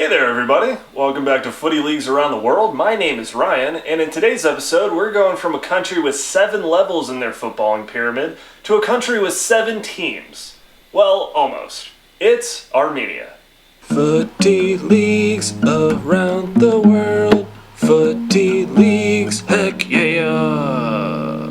Hey there everybody, welcome back to Footy Leagues Around the World. My name is Ryan, and in today's episode we're going from a country with 7 levels in their footballing pyramid to a country with 7 teams. Well, almost. It's Armenia. Footy Leagues Around the World. Footy Leagues, heck yeah!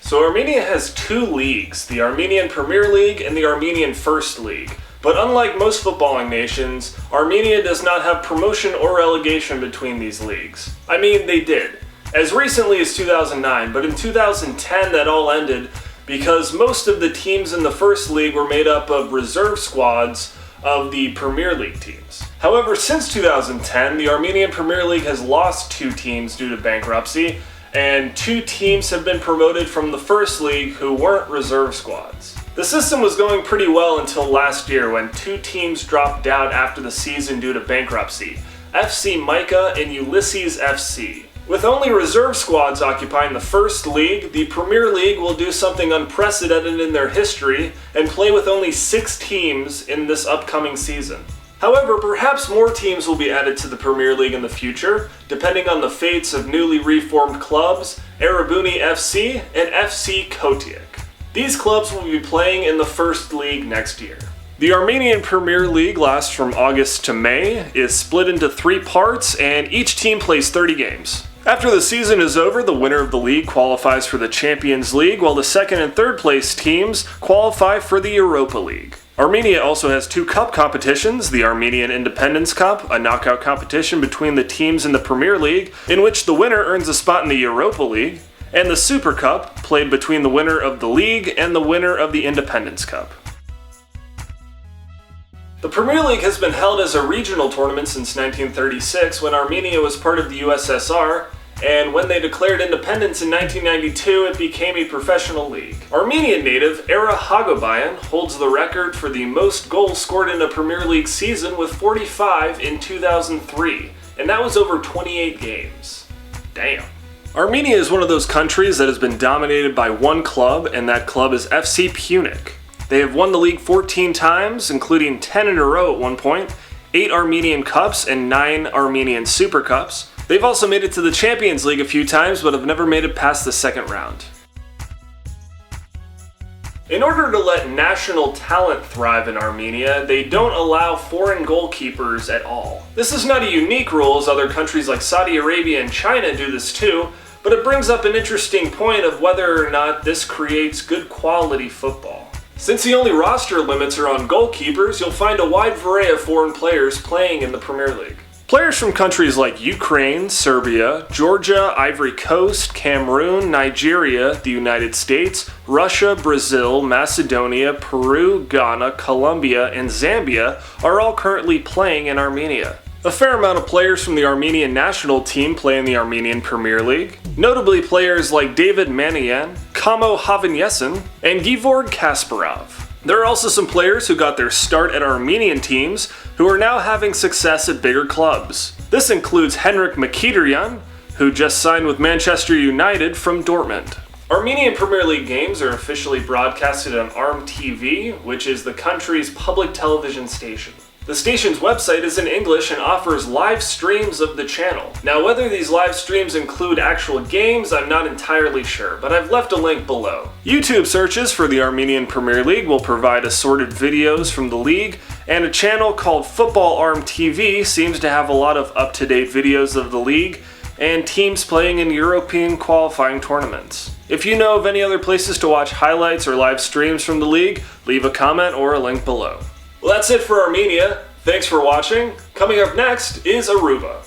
So Armenia has 2 leagues, the Armenian Premier League and the Armenian First League. But unlike most footballing nations, Armenia does not have promotion or relegation between these leagues. I mean, they did. As recently as 2009, but in 2010 that all ended because most of the teams in the First League were made up of reserve squads of the Premier League teams. However, since 2010, the Armenian Premier League has lost 2 teams due to bankruptcy, and 2 teams have been promoted from the First League who weren't reserve squads. The system was going pretty well until last year when 2 teams dropped out after the season due to bankruptcy, FC Micah and Ulysses FC. With only reserve squads occupying the First League, the Premier League will do something unprecedented in their history and play with only 6 teams in this upcoming season. However, perhaps more teams will be added to the Premier League in the future, depending on the fates of newly reformed clubs, Arubuni FC and FC Kotiak. These clubs will be playing in the First League next year. The Armenian Premier League lasts from August to May, is split into 3 parts, and each team plays 30 games. After the season is over, the winner of the league qualifies for the Champions League, while the 2nd and 3rd place teams qualify for the Europa League. Armenia also has 2 cup competitions, the Armenian Independence Cup, a knockout competition between the teams in the Premier League, in which the winner earns a spot in the Europa League, and the Super Cup, played between the winner of the league and the winner of the Independence Cup. The Premier League has been held as a regional tournament since 1936, when Armenia was part of the USSR, and when they declared independence in 1992, it became a professional league. Armenian native Era Hagobayan holds the record for the most goals scored in a Premier League season with 45 in 2003, and that was over 28 games. Damn. Armenia is one of those countries that has been dominated by one club, and that club is FC Punic. They have won the league 14 times, including 10 in a row at one point, 8 Armenian Cups and 9 Armenian Super Cups. They've also made it to the Champions League a few times, but have never made it past the 2nd round. In order to let national talent thrive in Armenia, they don't allow foreign goalkeepers at all. This is not a unique rule, as other countries like Saudi Arabia and China do this too, but it brings up an interesting point of whether or not this creates good quality football. Since the only roster limits are on goalkeepers, you'll find a wide variety of foreign players playing in the Premier League. Players from countries like Ukraine, Serbia, Georgia, Ivory Coast, Cameroon, Nigeria, the United States, Russia, Brazil, Macedonia, Peru, Ghana, Colombia, and Zambia are all currently playing in Armenia. A fair amount of players from the Armenian national team play in the Armenian Premier League, notably players like David Manian, Kamo Havanyesen, and Gevorg Kasparov. There are also some players who got their start at Armenian teams who are now having success at bigger clubs. This includes Henrik Mkhitaryan, who just signed with Manchester United from Dortmund. Armenian Premier League games are officially broadcasted on Arm TV, which is the country's public television station. The station's website is in English and offers live streams of the channel. Now, whether these live streams include actual games, I'm not entirely sure, but I've left a link below. YouTube searches for the Armenian Premier League will provide assorted videos from the league, and a channel called Football Arm TV seems to have a lot of up-to-date videos of the league and teams playing in European qualifying tournaments. If you know of any other places to watch highlights or live streams from the league, leave a comment or a link below. Well, that's it for Armenia. Thanks for watching. Coming up next is Aruba.